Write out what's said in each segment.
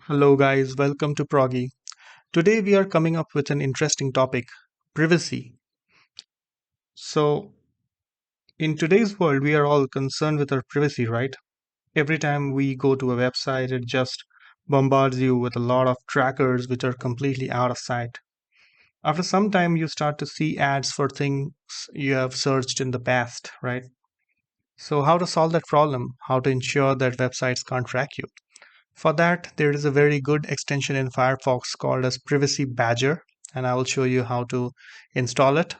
Hello guys, welcome to Proggy. Today we are coming up with an interesting topic, privacy. So, in today's world, we are all concerned with our privacy, right? Every time we go to a website, it just bombards you with a lot of trackers which are completely out of sight. After some time, you start to see ads for things you have searched in the past, right? So, how to solve that problem? How to ensure that websites can't track you? For that, there is a very good extension in Firefox called as Privacy Badger, and I will show you how to install it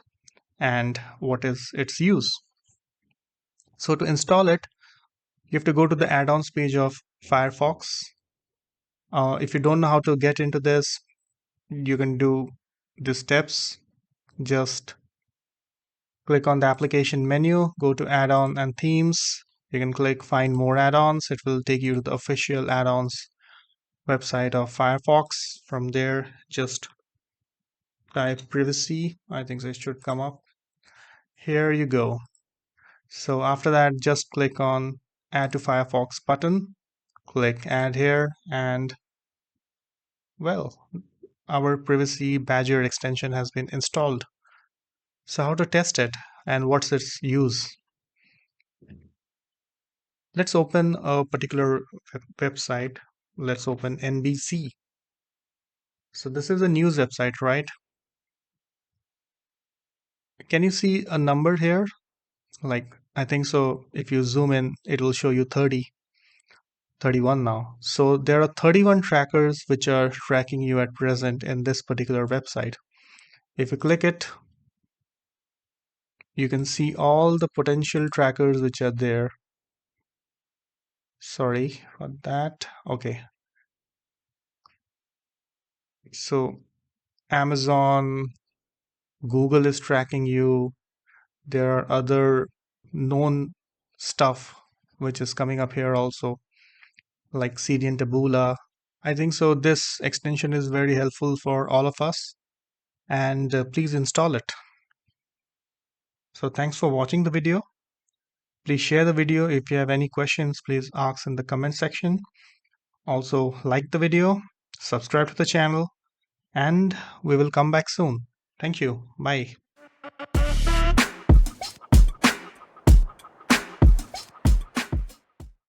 and what is its use. So to install it, you have to go to the add-ons page of Firefox. If you don't know how to get into this, you can do the steps. Just click on the application menu, go to add-on and themes. You can click find more add-ons. It will take you to the official add-ons website of Firefox. From there, just type privacy. I think it should come up. Here you go. So after that, just click on add to Firefox button, click add here, and well, our privacy badger extension has been installed. So how to test it and what's its use? Let's open a particular website. Let's open NBC. So this is a news website, right? Can you see a number here? Like, I think so. If you zoom in, it will show you 30. 31 now. So there are 31 trackers which are tracking you at present in this particular website. If you click it, you can see all the potential trackers which are there. Sorry for that. Okay. So Amazon, Google is tracking you. There are other known stuff which is coming up here also, like CD and Taboola. I think so. This extension is very helpful for all of us, and please install it. So thanks for watching the video. Please share the video. If you have any questions, please ask in the comment section. Also like the video, subscribe to the channel, and we will come back soon. Thank you. Bye.